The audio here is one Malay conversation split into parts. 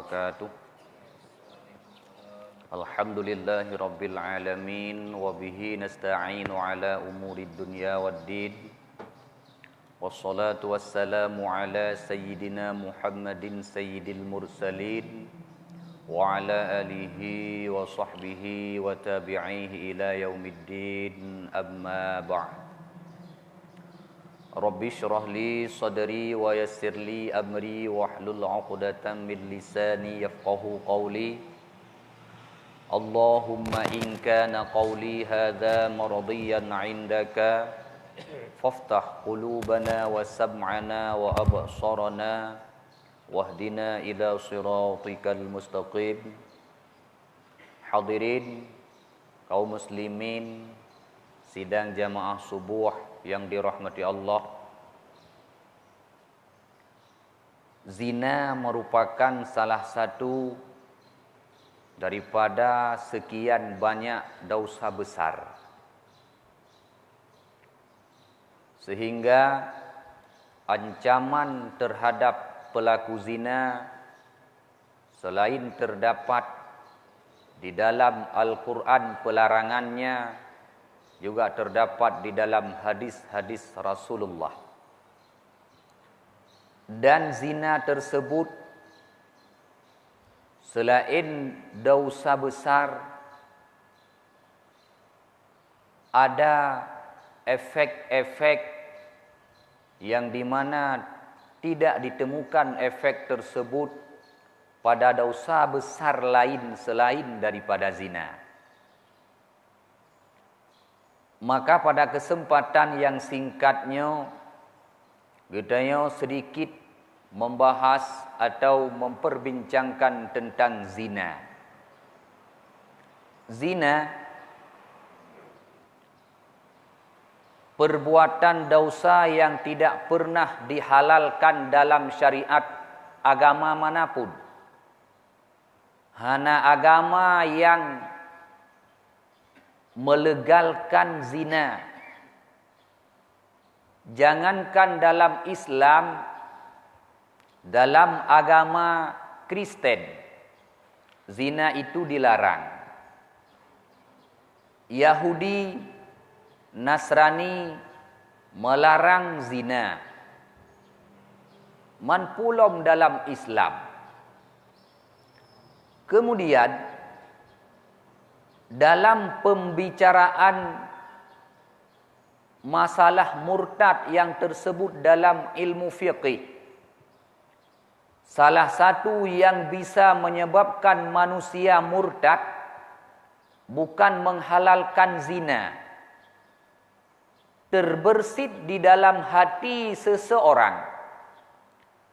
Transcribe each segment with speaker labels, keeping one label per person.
Speaker 1: wabarakatuh. Alhamdulillahi rabbil alamin wa bihi nasta'inu ala umurid dunya waddin. Wassalatu wassalamu ala sayyidina Muhammadin sayyidil mursalin wa ala alihi wa sahbihi wa tabi'ihi ila yaumiddin, amma ba'd. Rabbi syrah li sadri wa yassir li amri wahlul 'uqdatam min lisani yafqahu qawli. Allahumma in kana qawli hadza mardiyan 'indaka faftah qulubana wa sam'ana wa absarana wahdina ila siratikal mustaqim. Hadirin kaum muslimin sidang jamaah subuh yang dirahmati Allah, zina merupakan salah satu daripada sekian banyak dosa besar, sehingga ancaman terhadap pelaku zina selain terdapat di dalam Al-Quran pelarangannya, juga terdapat di dalam hadis-hadis Rasulullah. Dan zina tersebut selain dosa besar, ada efek-efek yang dimana tidak ditemukan efek tersebut pada dosa besar lain selain daripada zina. Maka pada kesempatan yang singkatnya, kita sedikit membahas atau memperbincangkan tentang zina. Zina, perbuatan dosa yang tidak pernah dihalalkan dalam syariat agama manapun. Hana agama yang melegalkan zina. Jangankan dalam Islam, dalam agama Kristen, zina itu dilarang. Yahudi, Nasrani melarang zina. Man pulom dalam Islam. Kemudian dalam pembicaraan masalah murtad yang tersebut dalam ilmu fiqih, salah satu yang bisa menyebabkan manusia murtad bukan menghalalkan zina, terbersit di dalam hati seseorang,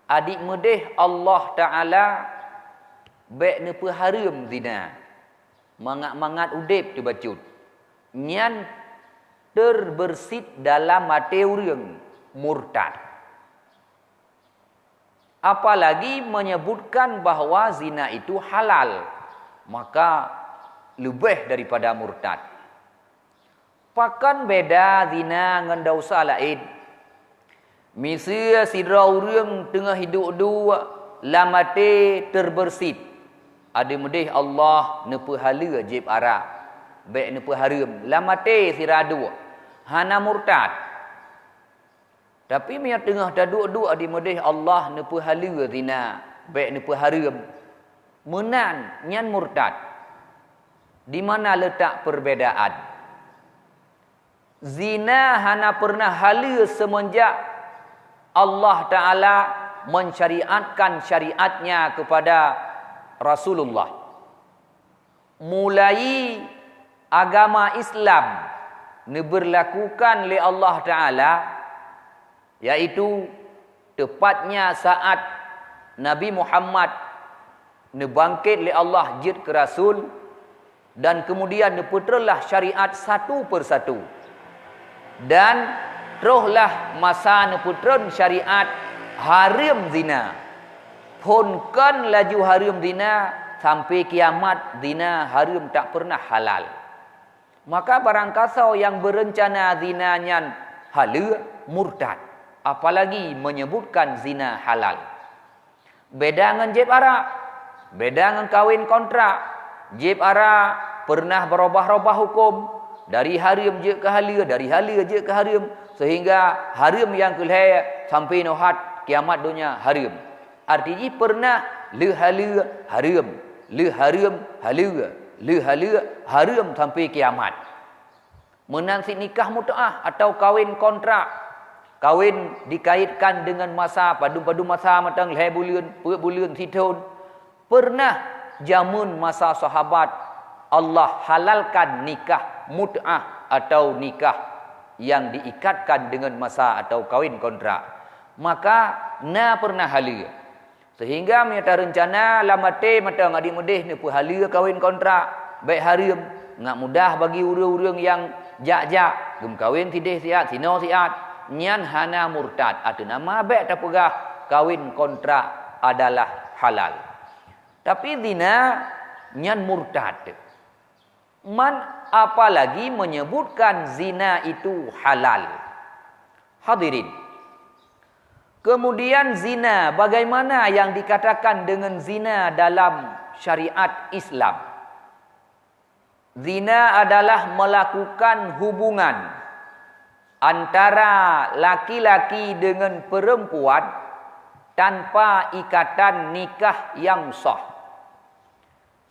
Speaker 1: adik medeh Allah Ta'ala baik nepa haram zina, mangat-mangat udip dibacut, nyan terbersit dalam hati orang murtad. Apalagi menyebutkan bahawa zina itu halal, maka lebih daripada murtad. Pakan beda zina dengan dosa lain. Misal sidra orang tengah hidup dua, lamate terbersit, ada medih Allah nepa hala jib arab, baik nepa haram, lamate siradu, hana murtad. Tapi miat tengah daduk-duk ada medih Allah nepa hala zina, baik nepa haram, menan nyan murtad. Di mana letak perbedaan? Zina hana pernah hala semenjak Allah Ta'ala mensyariatkan syariatnya kepada Rasulullah. Mulai agama Islam diberlakukan oleh Allah Ta'ala, iaitu tepatnya saat Nabi Muhammad dibangkit oleh Allah jid ke Rasul, dan kemudian diputralah syariat satu persatu, dan teruhlah masa diputran syariat haram zina. Punkan laju haram zina sampai kiamat, zina haram tak pernah halal. Maka barang kasau yang berencana zina nyan halal, murtad. Apalagi menyebutkan zina halal. Beda dengan jeb Arab. Beda dengan kahwin kontrak. Jib ara pernah berubah-ubah hukum. Dari harim je ke hala, dari hala je ke harim. Sehingga harim yang kelihatan sampai nohat kiamat dunia harim. Artinya pernah le hala harim. Le harim hala. Le hala harim sampai kiamat. Menansi nikah mut'ah atau kahwin kontrak. Kahwin dikaitkan dengan masa, padu-padu masa matang leh bulan, bulan setahun. Pernah jamun masa sahabat Allah halalkan nikah mut'ah atau nikah yang diikatkan dengan masa atau kahwin kontrak. Maka na pernah hala. Sehingga mereka rencana lamate mata adik mudih ni pu hala kahwin kontrak baik harim ngak mudah bagi urang-urang yang jak-jak gem kahwin tidih siat sino siat nyan hana murtad atau nama baik tak pegah kahwin kontrak adalah halal. Tapi zina nyan murtad. Man apalagi menyebutkan zina itu halal. Hadirin. Kemudian zina, bagaimana yang dikatakan dengan zina dalam syariat Islam? Zina adalah melakukan hubungan antara laki-laki dengan perempuan tanpa ikatan nikah yang sah.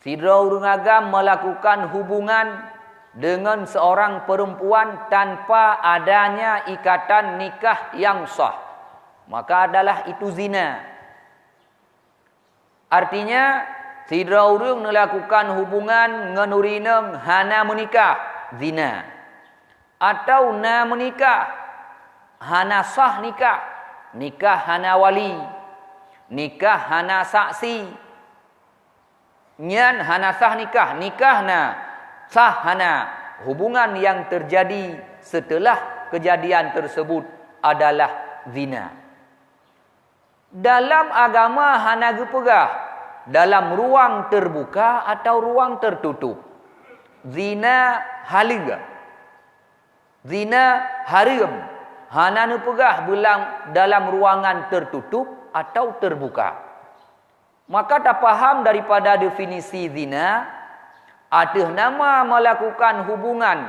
Speaker 1: Sidra urang agam melakukan hubungan dengan seorang perempuan tanpa adanya ikatan nikah yang sah, maka adalah itu zina. Artinya sidra urang melakukan hubungan ngan urineng hana menikah, zina. Atau na menikah hana sah nikah, nikah hana wali, nikah hana saksi, nyan hana sah nikah, nikah na sah hana. Hubungan yang terjadi setelah kejadian tersebut adalah zina. Dalam agama hana gepegah dalam ruang terbuka atau ruang tertutup. Zina halal. Zina haram. Hana nepegah belang dalam ruangan tertutup atau terbuka. Maka tak faham daripada definisi zina, ada nama melakukan hubungan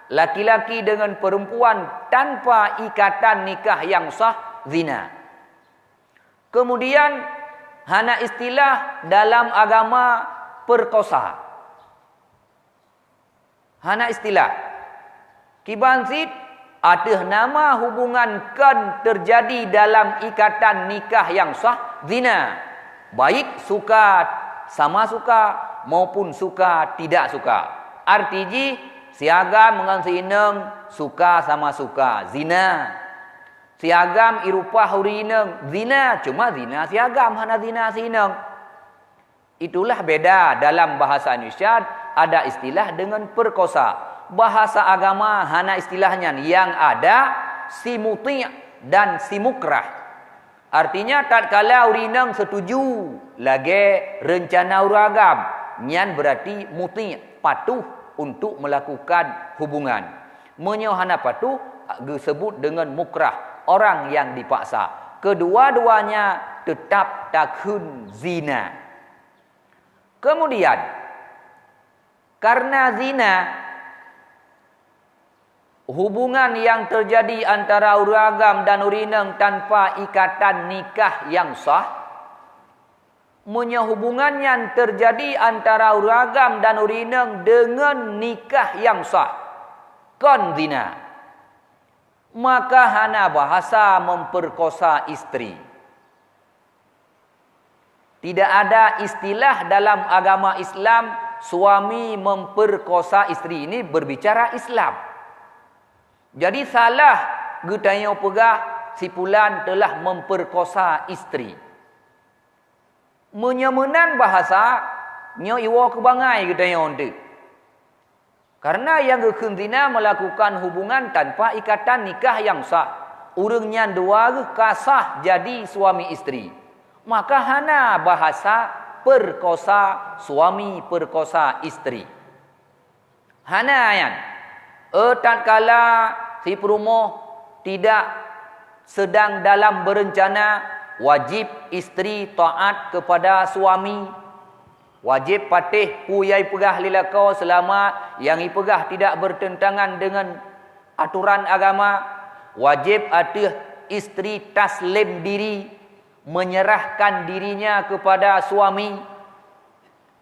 Speaker 1: laki-laki dengan perempuan tanpa ikatan nikah yang sah, zina. Kemudian hana istilah dalam agama perkosa. Hana istilah. Kibansit ada nama hubungan kan terjadi dalam ikatan nikah yang sah, zina. Baik suka sama suka maupun suka tidak suka. Artinya siagam dengan sineng suka sama suka, zina. Siagam irupah hurineng, zina. Cuma zina siagam, hana zina sineng. Itulah beda dalam bahasa Indonesia ada istilah dengan perkosa. Bahasa agama hana istilahnya, yang ada si muti' dan si mukrah. Artinya tatkala urineng setuju lagi rencana uragam, nyan berarti muti', patuh untuk melakukan hubungan. Menyohana patuh disebut dengan mukrah, orang yang dipaksa. Kedua-duanya tetap takun zina. Kemudian karena zina, hubungan yang terjadi antara uragam dan urineng tanpa ikatan nikah yang sah, hubungan yang terjadi antara uragam dan urineng dengan nikah yang sah, kon zina. Maka hana bahasa memperkosa istri. Tidak ada istilah dalam agama Islam suami memperkosa istri. Ini berbicara Islam. Jadi salah getanya pegah si fulan telah memperkosa istri. Menyemenan bahasa nyo iwa kebangai getanya onde. Karena yang gekenzina melakukan hubungan tanpa ikatan nikah yang sah. Urangnya dua kasah jadi suami istri. Maka hana bahasa perkosa suami perkosa istri. Hana yan. Tatkala si perumoh tidak sedang dalam berencana, wajib istri taat kepada suami. Wajib patih puyai pegah lilakau selama yang ipegah tidak bertentangan dengan aturan agama. Wajib atih isteri taslim diri, menyerahkan dirinya kepada suami.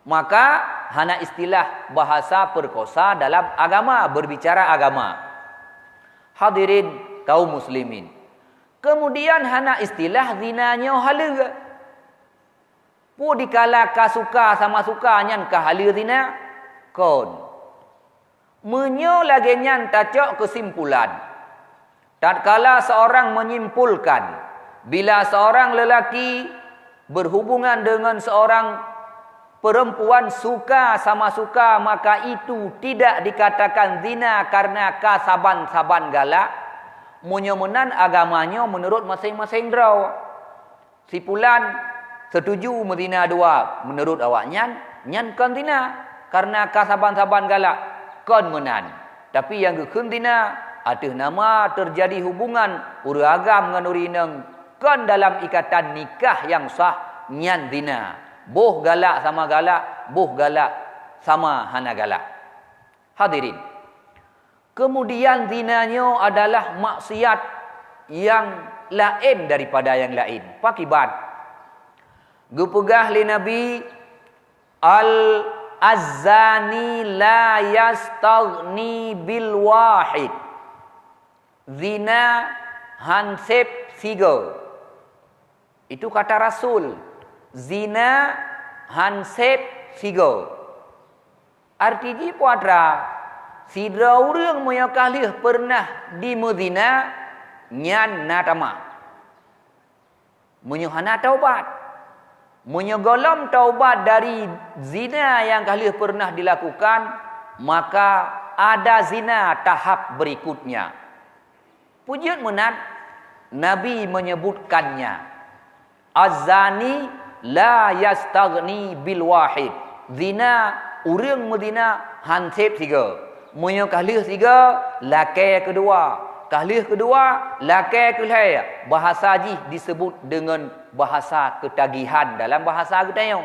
Speaker 1: Maka hana istilah bahasa perkosa dalam agama, berbicara agama. Hadirin kaum muslimin. Kemudian hana istilah zinanya hala. Pu dikala ka suka sama suka nyan ka hala zina kon. Menyo lagi nyan tacok kesimpulan. Tatkala seorang menyimpulkan bila seorang lelaki berhubungan dengan seorang perempuan suka sama suka, maka itu tidak dikatakan zina karena kasaban-saban galak. Menyemenan agamanya menurut masing-masing draw. Sipulan setuju mezina dua, menurut awaknya nyan kan zina karena kasaban-saban galak kon menan. Tapi yang gekun zina atih nama terjadi hubungan uragam dengan urineng kon dalam ikatan nikah yang sah nyan zina. Boh galak sama galak, boh galak sama hana galak. Hadirin. Kemudian zinanya adalah maksiat yang lain daripada yang lain. Pakibat. Gupegah li Nabi al-azzani la yastaghni bil wahid. Zina hansep sigo. Itu kata Rasul. Zina hansep sigo. Artinya puatra sidra urang moya kalih pernah dimezina nyan natama. Menyuhana taubat. Menyegolom taubat dari zina yang kalih pernah dilakukan, maka ada zina tahap berikutnya. Pujian menat Nabi menyebutkannya. Az-zani la yastaghni bil wahid. Zina urang mezina hansep tiga. Munyo kalih tiga, lakai kedua. Kalih kedua, lakai kelai. Bahasa ji disebut dengan bahasa ketagihan dalam bahasa Gedayong.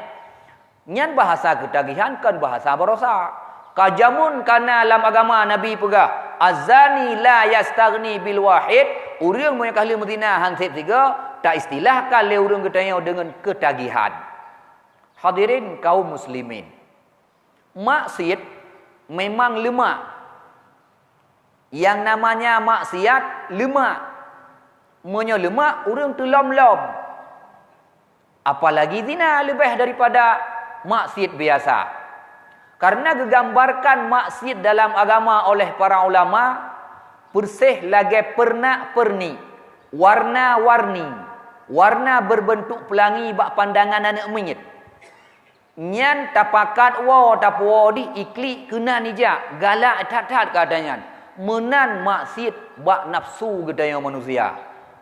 Speaker 1: Nyan bahasa ketagihan kan bahasa berosa. Kajamun kana dalam agama Nabi pegah. Azani la yastaghni bil wahid. Urang munyo kalih mezina hansep tiga, tak istilahkan le urang Gedayong dengan ketagihan. Hadirin kaum muslimin. Maksiat memang lemak. Yang namanya maksiat lemak. Menyo lemak urang tu lom-lom. Apalagi zina lebih daripada maksiat biasa. Karena digambarkan maksiat dalam agama oleh para ulama persih lagi pernak-pernik, warna-warni, warna berbentuk pelangi bak pandangan anak menyet. Nyan tapakat wa tapo di ikli kena nija galak tat-tat keadaan menan maksiat bak nafsu gedaya manusia,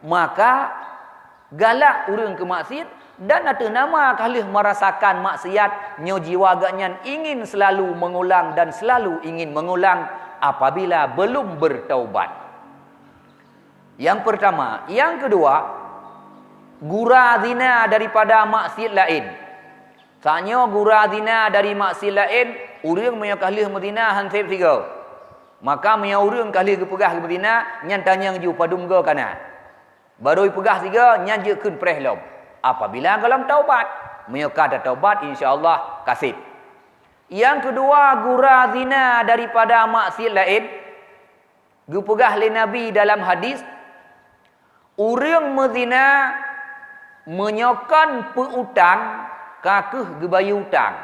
Speaker 1: maka galak urang ke maksiat dan atas nama kalih merasakan maksiat nyo jiwa agaknya ingin selalu mengulang dan selalu ingin mengulang apabila belum bertaubat. Yang pertama, yang kedua, gura zina daripada maksiat lain. Saatnya gura zina dari maksiat lain, urang punya kalih mezina hansip tiga. Maka punya urang kalih kepegah ke mezina, nyan tanyang ju padumga kana. Baru pegah tiga, nyan je kun prehlom. Apabila dalam taubat, punya kata taubat insya-Allah kasih. Yang kedua, gura zina daripada maksiat lain. Gupegah li Nabi dalam hadis, urang mezina menyokan peutang kakuh gebayu utang.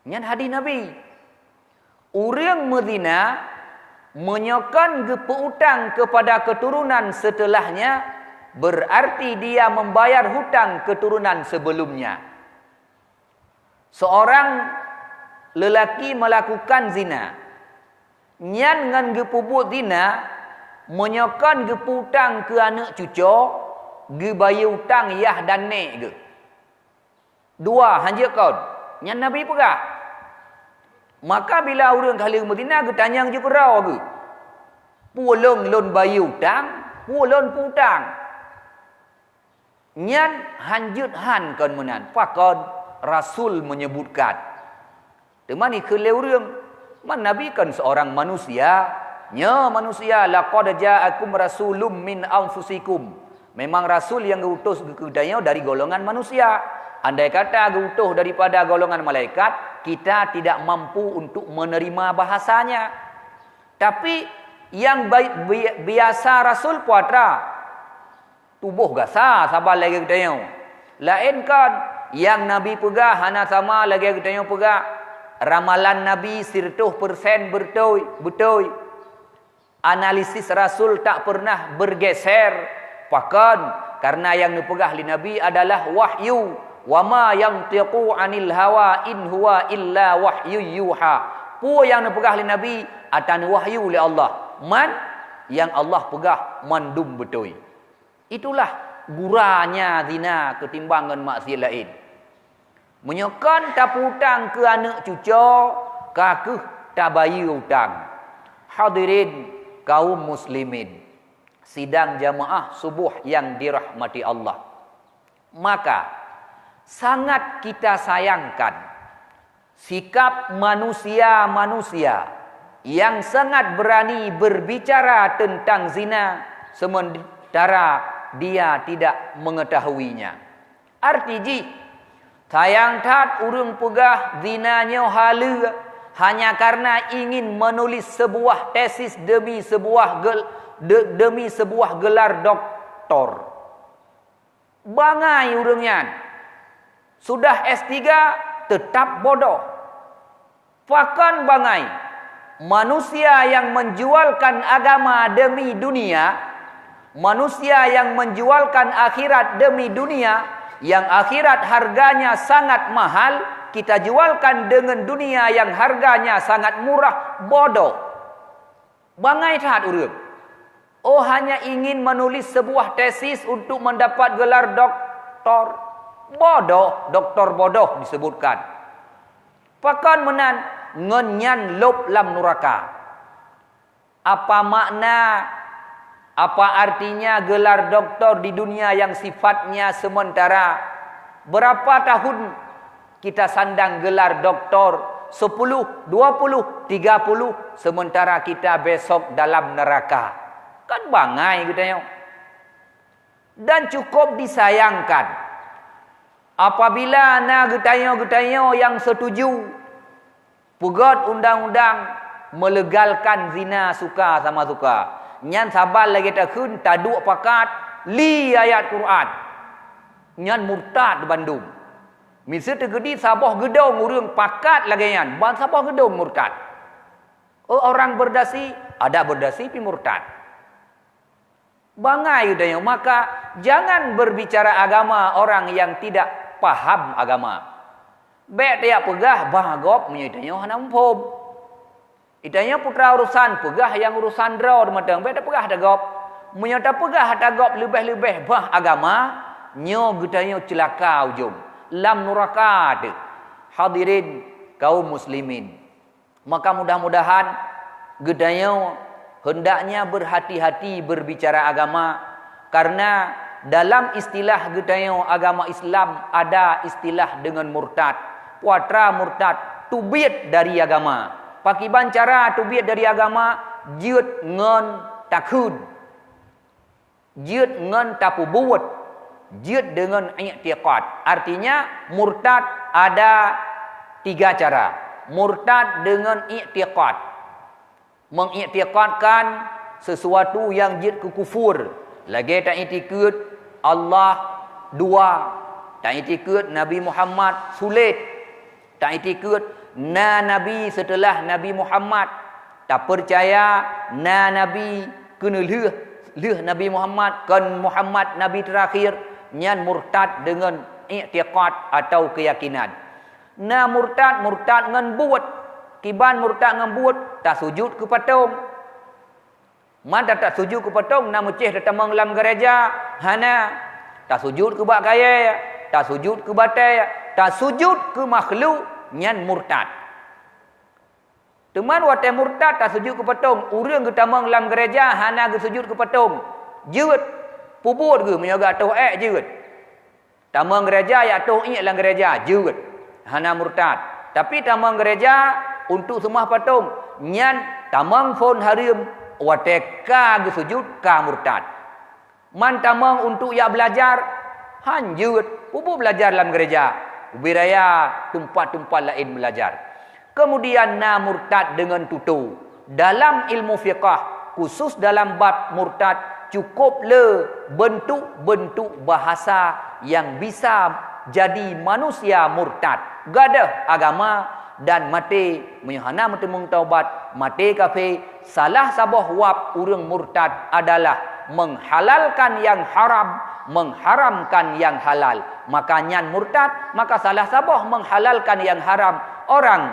Speaker 1: Nyan hadis Nabi. Urang mezina menyokan gepeutang kepada keturunan setelahnya, berarti dia membayar hutang keturunan sebelumnya. Seorang lelaki melakukan zina. Nyan ngan gepubut zina, menyokan gepeutang ke anak cucu, gebayu utang yah dan nek ge. Dua hanja kau. Yang Nabi pegah. Maka bila orang kali Madinah getanyang je kerau ke. Pulung lon bayu utang, pulun putang. Nyan hanjut han kon menan. Pakon Rasul menyebutkan. Teman ni keleu reung. Man Nabi kan seorang manusia. Nya manusia, laqad ja'akum rasulun min anfusikum. Memang rasul yang diutus ke daya dari golongan manusia. Andai kata diutus daripada golongan malaikat, kita tidak mampu untuk menerima bahasanya. Tapi yang biasa rasul puatra tubuh gasa sabar lagi kita. Lain kan yang Nabi pegah hana sama lagi kita pegah. Ramalan Nabi 100% betul. Analisis Rasul tak pernah bergeser. Bahkan karena yang dipegah oleh Nabi adalah wahyu. Wa ma yantiqu 'anil hawa in huwa illa wahyu yuha. Pu yang dipegah oleh Nabi atan wahyu oleh Allah. Man yang Allah pegah mandum betul. Itulah guranya zina ketimbangan maksiat lain. Menyokan tak hutang ke anak cucu, kakeh tak bayar hutang. Hadirin kaum muslimin, sidang jamaah subuh yang dirahmati Allah. Maka sangat kita sayangkan sikap manusia-manusia yang sangat berani berbicara tentang zina sementara dia tidak mengetahuinya. Artinya sayang tat urang pegah zinanya hala hanya karena ingin menulis sebuah tesis demi sebuah gelar doktor. Bangai urangnya. Sudah S3 tetap bodoh. Bahkan bangai manusia yang menjualkan agama demi dunia, manusia yang menjualkan akhirat demi dunia, yang akhirat harganya sangat mahal, kita jualkan dengan dunia yang harganya sangat murah, bodoh. Bangai tak urang. Oh, hanya ingin menulis sebuah tesis untuk mendapat gelar doktor. Bodoh, doktor bodoh disebutkan. Pakan menan ngenyan lop lam neraka. Apa makna, apa artinya gelar doktor di dunia yang sifatnya sementara? Berapa tahun kita sandang gelar doktor? 10, 20, 30, sementara kita besok dalam neraka. Kan bangai kita. Dan cukup disayangkan apabila na getayo yang setuju pegat undang-undang melegalkan zina suka sama suka. Nyan sabar lagi tak kun taduk pakat li ayat Quran. Nyan murtad di Bandung. Misal tergedi sabah gedong urang pakat lagi nyan. Ban sabah gedong murtad. Oh, orang berdasi, ada berdasi pi murtad. Bangai udahnya. Maka jangan berbicara agama orang yang tidak paham agama. Baik dia pegah bahagop menyitanya hana umpom. Itanya putra urusan pegah yang urusan draw matang beda pegah dagop. Menyata pegah dagop lebih-lebih bah agama nyo gedanyo celaka ujung. Lam neraka de. Hadirin kaum muslimin. Maka mudah-mudahan gedanyo hendaknya berhati-hati berbicara agama karena dalam istilah gedanyo agama Islam ada istilah dengan murtad. Puatra murtad tubit dari agama. Pakiban cara tubiat dari agama jiut ngen takun. Jiut ngen tapu buat. Jiut dengan i'tiqad. Artinya murtad ada 3 cara. Murtad dengan i'tiqad. Mengiktiqadkan sesuatu yang jiut ke kufur. Lagi tak i'tiqad Allah 2. Tak i'tiqad Nabi Muhammad sulit. Tak i'tiqad na Nabi setelah Nabi Muhammad. Tak percaya na Nabi kena leh Nabi Muhammad kan Muhammad Nabi terakhir. Nyan murtad dengan i'tiqad atau keyakinan. Na murtad ngan buat. Kiban murtad ngan buat tak sujud ke patung. Mana tak sujud ke patung na mucih datang dalam gereja. Hana tak sujud ke bak kaya, tak sujud ke batai, tak sujud ke makhluk. Nyan murtad. Teman watai murtad tak sujud ke patung. Urang ke tamang dalam gereja hana ke sujud ke patung. Jeut puput ke menyoga atuh jeut. Tamang gereja ya atuh dalam gereja jeut. hana murtad. Tapi tamang gereja untuk sembah patung, nyan tamang phone harim wateka ge sujud ka murtad. Man tamang untuk ya belajar hanjut, pupu belajar dalam gereja. Ubiraya tempat-tempat lain belajar. Kemudian na murtad dengan tutu. Dalam ilmu fiqah, khusus dalam bab murtad, cukup le bentuk-bentuk bahasa yang bisa jadi manusia murtad. Gadah agama dan mati menyahana mentemung taubat, mati kafir. Salah sabah wab urang murtad adalah menghalalkan yang haram, mengharamkan yang halal. Makanya murtad, maka salah sabah menghalalkan yang haram. Orang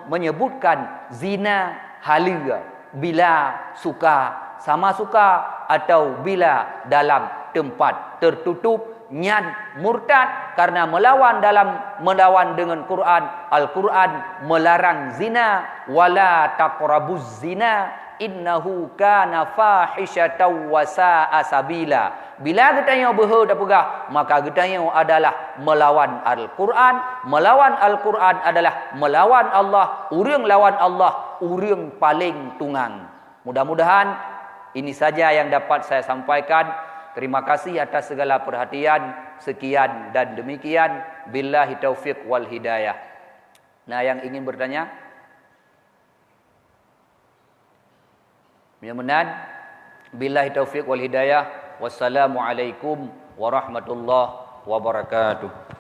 Speaker 1: menyebutkan zina halal bila suka, sama suka, atau bila dalam tempat tertutup. Nyan murtad karena melawan dengan Quran. Al-Quran melarang zina, wala taqrabuz zina innahu kana fahishatan wa sa'a sabila. Bila getanya beha dak pegah, maka getanya adalah melawan Al-Quran. Melawan Al-Quran adalah melawan Allah. Urang lawan Allah, urang paling tungang. Mudah-mudahan ini saja yang dapat saya sampaikan. Terima kasih atas segala perhatian. Sekian dan demikian. Billahi taufiq wal hidayah. Nah, yang ingin bertanya? Mudah-mudahan. Billahi taufiq wal hidayah. Wassalamualaikum warahmatullahi wabarakatuh.